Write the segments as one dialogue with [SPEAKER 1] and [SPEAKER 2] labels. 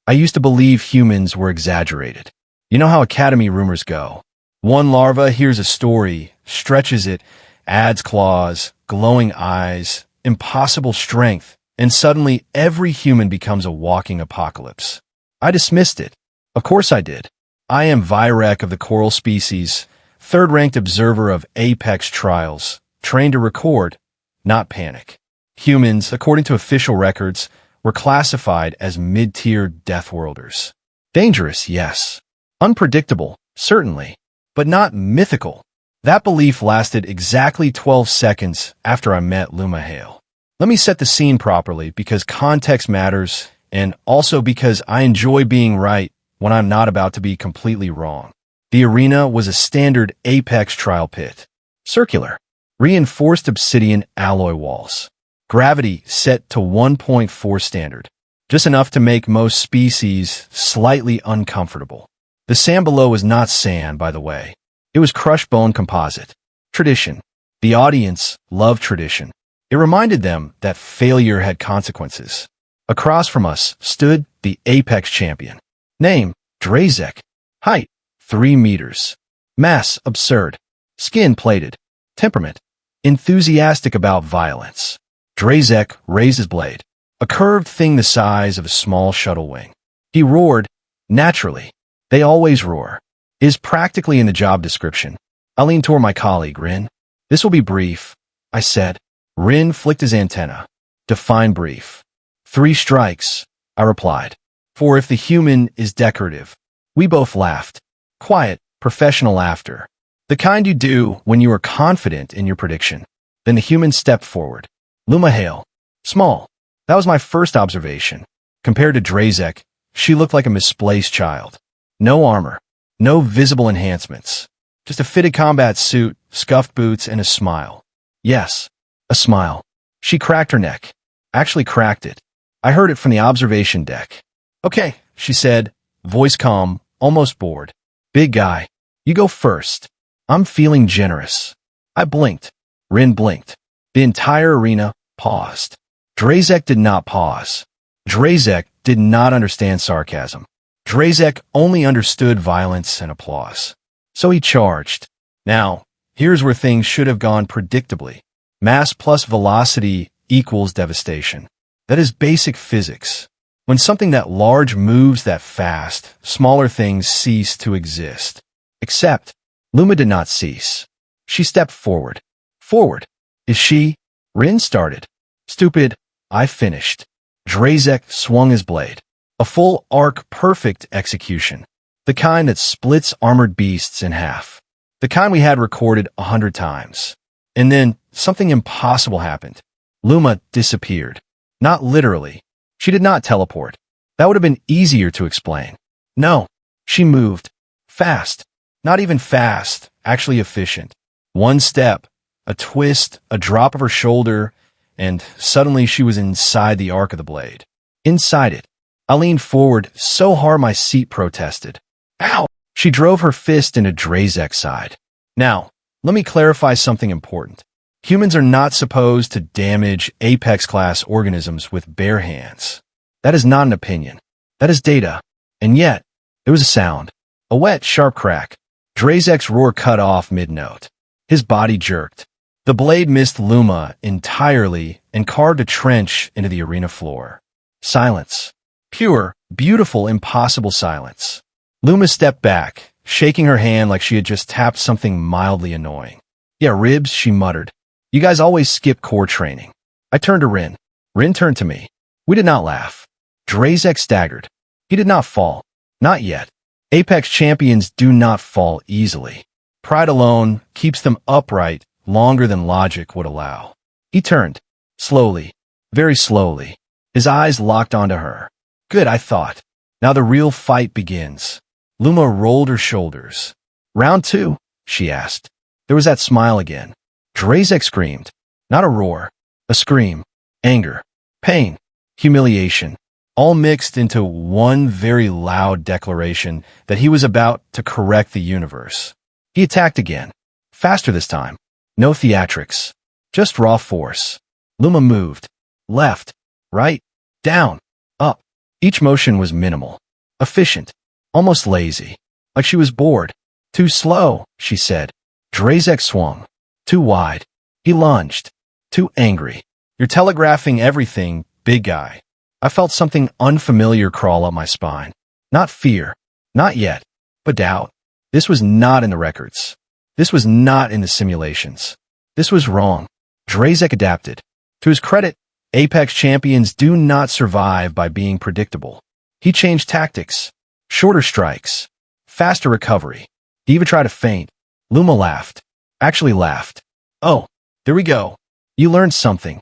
[SPEAKER 1] I used to believe humans were exaggerated. You know how academy rumors go. One larva hears a story, stretches it, adds claws, glowing eyes, impossible strength, and suddenly every human becomes a walking apocalypse. I dismissed it. Of course I did. I am Virek of the coral species, third-ranked observer of apex trials, trained to record, not panic. Humans, according to official records, were classified as mid-tier deathworlders. Dangerous, yes. Unpredictable, certainly, but not mythical. That belief lasted exactly 12 seconds after I met Luma Hale. Let me set the scene properly because context matters and also because I enjoy being right when I'm not about to be completely wrong. The arena was a standard apex trial pit. Circular, reinforced obsidian alloy walls. Gravity set to 1.4 standard, just enough to make most species slightly uncomfortable. The sand below was not sand, by the way. It was crushed bone composite. Tradition. The audience loved tradition. It reminded them that failure had consequences. Across from us stood the apex champion. Name, Drazek. Height, 3 meters. Mass, absurd. Skin plated. Temperament, enthusiastic about violence. Drazek raised his blade, a curved thing the size of a small shuttle wing. He roared, naturally. They always roar. Is practically in the job description. I leaned toward my colleague, Rin. This will be brief, I said. Rin flicked his antenna. Define brief. 3 strikes, I replied. 4 if the human is decorative. We both laughed. Quiet, professional laughter. The kind you do when you are confident in your prediction. Then the human stepped forward. Luma Hale. Small. That was my first observation. Compared to Drazek, she looked like a misplaced child. No armor. No visible enhancements. Just a fitted combat suit, scuffed boots, and a smile. Yes, a smile. She cracked her neck. Actually cracked it. I heard it from the observation deck. Okay, she said, voice calm, almost bored. Big guy, you go first. I'm feeling generous. I blinked. Rin blinked. The entire arena paused. Drazek did not pause. Drazek did not understand sarcasm. Drazek only understood violence and applause. So he charged. Now, here's where things should have gone predictably. Mass plus velocity equals devastation. That is basic physics. When something that large moves that fast, smaller things cease to exist. Except, Luma did not cease. She stepped forward. Forward. Is she? Rin started. Stupid. I finished. Drazek swung his blade. A full arc perfect execution. The kind that splits armored beasts in half. The kind we had recorded 100 times. And then something impossible happened. Luma disappeared. Not literally. She did not teleport. That would have been easier to explain. No. She moved. Fast. Not even fast, actually efficient. One step, a twist, a drop of her shoulder, and suddenly she was inside the arc of the blade. Inside it. I leaned forward so hard my seat protested. Ow! She drove her fist into Drazek's side. Now, let me clarify something important. Humans are not supposed to damage Apex-class organisms with bare hands. That is not an opinion. That is data. And yet, there was a sound. A wet, sharp crack. Drazek's roar cut off mid-note. His body jerked. The blade missed Luma entirely and carved a trench into the arena floor. Silence. Pure, beautiful, impossible silence. Luma stepped back, shaking her hand like she had just tapped something mildly annoying. Yeah, ribs, she muttered. You guys always skip core training. I turned to Rin. Rin turned to me. We did not laugh. Drazek staggered. He did not fall. Not yet. Apex champions do not fall easily. Pride alone keeps them upright longer than logic would allow. He turned. Slowly. Very slowly. His eyes locked onto her. Good, I thought. Now the real fight begins. Luma rolled her shoulders. Round 2, she asked. There was that smile again. Drazek screamed. Not a roar. A scream. Anger. Pain. Humiliation. All mixed into one very loud declaration that he was about to correct the universe. He attacked again. Faster this time. No theatrics. Just raw force. Luma moved. Left. Right. Down. Up. Each motion was minimal, efficient, almost lazy, like she was bored. Too slow, she said. Drazek swung. Too wide. He lunged. Too angry. You're telegraphing everything, big guy. I felt something unfamiliar crawl up my spine. Not fear. Not yet. But doubt. This was not in the records. This was not in the simulations. This was wrong. Drazek adapted. To his credit, Apex champions do not survive by being predictable. He changed tactics. Shorter strikes. Faster recovery. He even tried to feint. Luma laughed. Actually laughed. Oh, there we go. You learned something.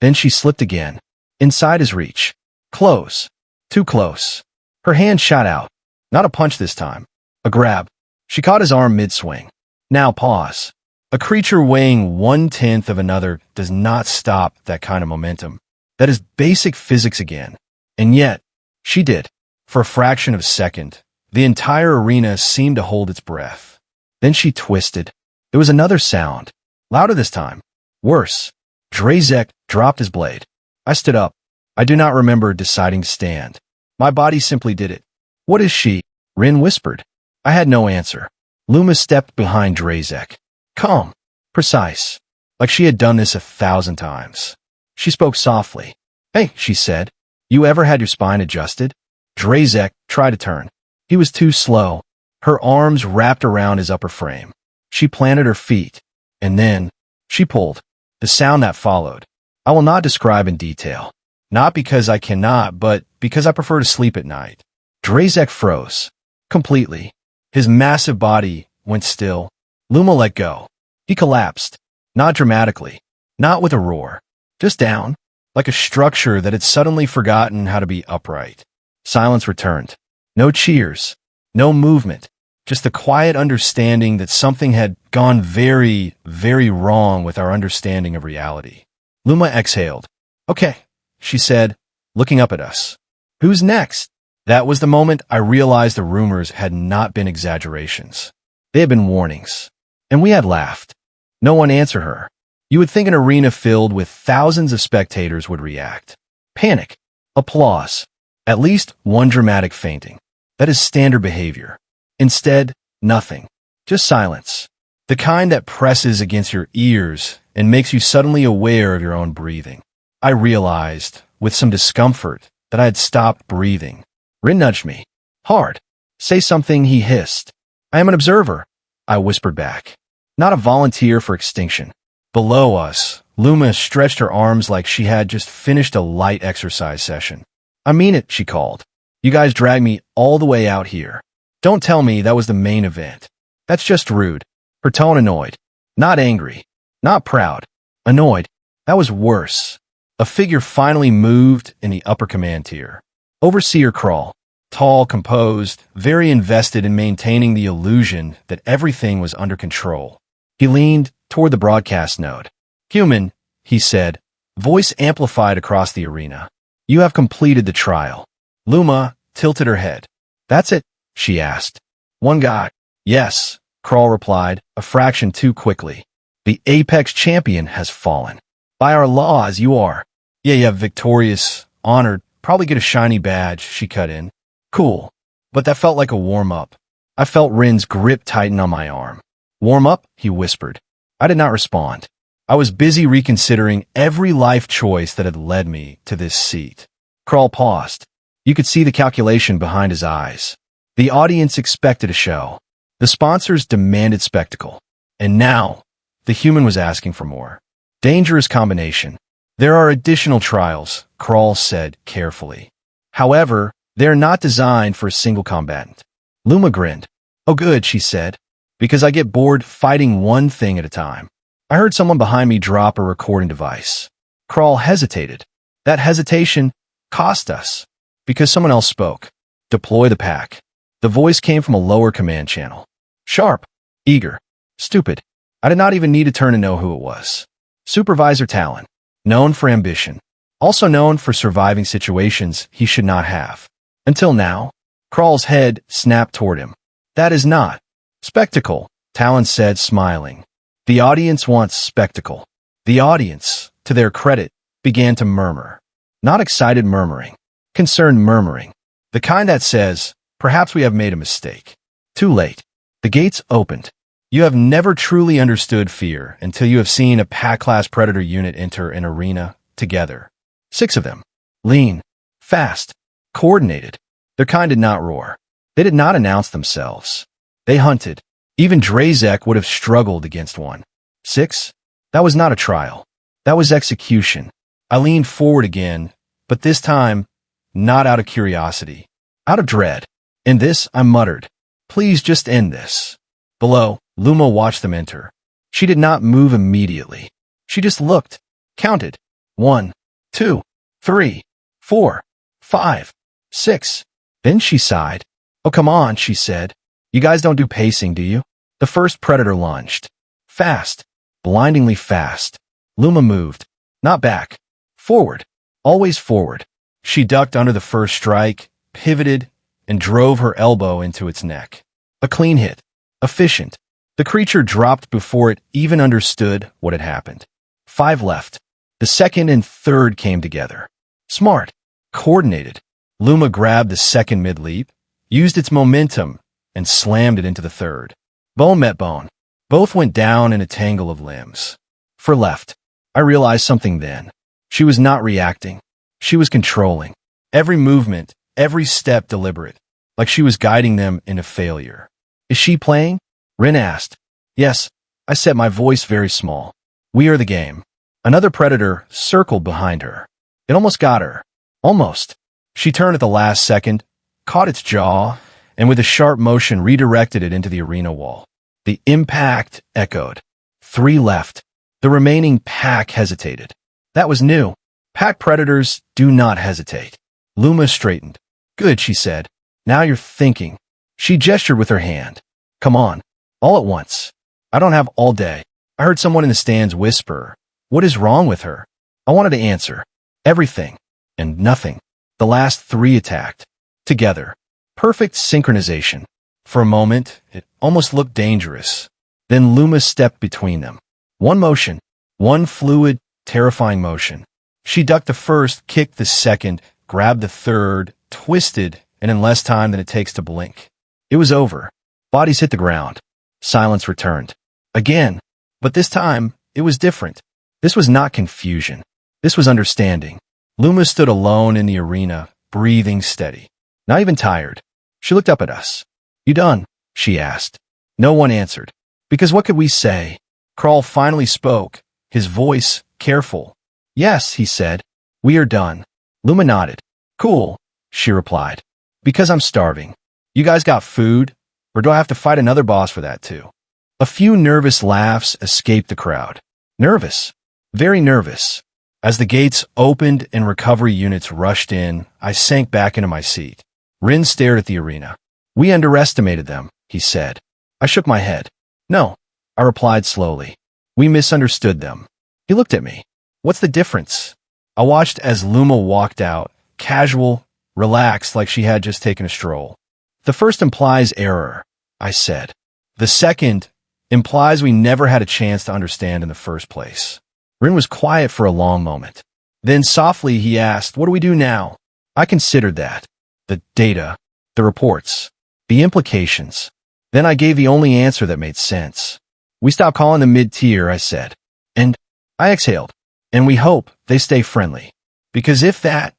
[SPEAKER 1] Then she slipped again. Inside his reach. Close. Too close. Her hand shot out. Not a punch this time. A grab. She caught his arm mid-swing. Now pause. A creature weighing 1/10 of another does not stop that kind of momentum. That is basic physics again. And yet, she did. For a fraction of a second, the entire arena seemed to hold its breath. Then she twisted. There was another sound. Louder this time. Worse. Drazek dropped his blade. I stood up. I do not remember deciding to stand. My body simply did it. What is she? Rin whispered. I had no answer. Luma stepped behind Drazek. Calm. Precise. Like she had done this 1,000 times. She spoke softly. Hey, she said. You ever had your spine adjusted? Drazek tried to turn. He was too slow. Her arms wrapped around his upper frame. She planted her feet. And then, she pulled. The sound that followed. I will not describe in detail. Not because I cannot, but because I prefer to sleep at night. Drazek froze. Completely. His massive body went still. Luma let go. He collapsed. Not dramatically. Not with a roar. Just down. Like a structure that had suddenly forgotten how to be upright. Silence returned. No cheers. No movement. Just the quiet understanding that something had gone very, very wrong with our understanding of reality. Luma exhaled. Okay, she said, looking up at us. Who's next? That was the moment I realized the rumors had not been exaggerations. They had been warnings. And we had laughed. No one answered her. You would think an arena filled with thousands of spectators would react. Panic. Applause. At least one dramatic fainting. That is standard behavior. Instead, nothing. Just silence. The kind that presses against your ears and makes you suddenly aware of your own breathing. I realized, with some discomfort, that I had stopped breathing. Rin nudged me. Hard. Say something, he hissed. I am an observer, I whispered back. Not a volunteer for extinction. Below us, Luma stretched her arms like she had just finished a light exercise session. I mean it, she called. You guys dragged me all the way out here. Don't tell me that was the main event. That's just rude. Her tone annoyed. Not angry. Not proud. Annoyed. That was worse. A figure finally moved in the upper command tier. Overseer Crawl. Tall, composed, very invested in maintaining the illusion that everything was under control. He leaned toward the broadcast node. Human, he said, voice amplified across the arena. You have completed the trial. Luma tilted her head. That's it, she asked. One guy. Yes, Crawl replied, a fraction too quickly. The Apex champion has fallen. By our laws, you are. Yeah, victorious, honored, probably get a shiny badge, she cut in. Cool. But that felt like a warm-up. I felt Rin's grip tighten on my arm. Warm up, he whispered. I did not respond. I was busy reconsidering every life choice that had led me to this seat. Crawl paused. You could see the calculation behind his eyes. The audience expected a show. The sponsors demanded spectacle. And now, the human was asking for more. Dangerous combination. There are additional trials, Crawl said carefully. However, they are not designed for a single combatant. Luma grinned. Oh good, she said, because I get bored fighting one thing at a time. I heard someone behind me drop a recording device. Crawl hesitated. That hesitation cost us, because someone else spoke. Deploy the pack. The voice came from a lower command channel. Sharp, eager, stupid. I did not even need to turn to know who it was. Supervisor Talon, known for ambition, also known for surviving situations he should not have. Until now, Crawl's head snapped toward him. That is not. Spectacle, Talon said, smiling. The audience wants spectacle. The audience, to their credit, began to murmur. Not excited murmuring. concerned murmuring. The kind that says, perhaps we have made a mistake. Too late. The gates opened. You have never truly understood fear until you have seen a pack-class predator unit enter an arena together. 6 of them. Lean, fast, coordinated. Their kind did not roar. They did not announce themselves. They hunted. Even Drazek would have struggled against one. 6? That was not a trial. That was execution. I leaned forward again, but this time, not out of curiosity. Out of dread. In this, I muttered, please just end this. Below, Luma watched them enter. She did not move immediately. She just looked, counted. 1, 2, 3, 4, 5, 6. Then she sighed. Oh, come on, she said. You guys don't do pacing, do you? The first predator lunged. Fast. Blindingly fast. Luma moved. Not back. Forward. Always forward. She ducked under the first strike, pivoted, and drove her elbow into its neck. A clean hit. Efficient. The creature dropped before it even understood what had happened. 5 left. The second and third came together. Smart. Coordinated. Luma grabbed the second mid-leap, used its momentum, and slammed it into the third. Bone met bone. Both went down in a tangle of limbs. For left. I realized something then. She was not reacting. She was controlling. Every movement, every step deliberate, like she was guiding them into failure. Is she playing? Rin asked. Yes, I said, my voice very small. We are the game. Another predator circled behind her. It almost got her. Almost. She turned at the last second, caught its jaw, and with a sharp motion redirected it into the arena wall. The impact echoed. 3 left. The remaining pack hesitated. That was new. Pack predators do not hesitate. Luma straightened. Good, she said. Now you're thinking. She gestured with her hand. Come on. All at once. I don't have all day. I heard someone in the stands whisper. What is wrong with her? I wanted to answer. Everything. And nothing. The last 3 attacked. Together. Perfect synchronization. For a moment, it almost looked dangerous. Then Luma stepped between them. One motion. One fluid, terrifying motion. She ducked the first, kicked the second, grabbed the third, twisted, and in less time than it takes to blink. It was over. Bodies hit the ground. Silence returned. Again. But this time, it was different. This was not confusion. This was understanding. Luma stood alone in the arena, breathing steady. Not even tired. She looked up at us. You done? She asked. No one answered. Because what could we say? Kral finally spoke, his voice careful. Yes, he said. We are done. Luma nodded. Cool, she replied. Because I'm starving. You guys got food? Or do I have to fight another boss for that too? A few nervous laughs escaped the crowd. Nervous. Very nervous. As the gates opened and recovery units rushed in, I sank back into my seat. Rin stared at the arena. We underestimated them, he said. I shook my head. No, I replied slowly. We misunderstood them. He looked at me. What's the difference? I watched as Luma walked out, casual, relaxed like she had just taken a stroll. The first implies error, I said. The second implies we never had a chance to understand in the first place. Rin was quiet for a long moment. Then softly he asked, what do we do now? I considered that. The data, the reports, the implications. Then I gave the only answer that made sense. We stop calling them mid-tier, I said. And I exhaled. And we hope they stay friendly. Because if that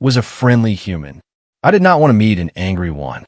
[SPEAKER 1] was a friendly human, I did not want to meet an angry one.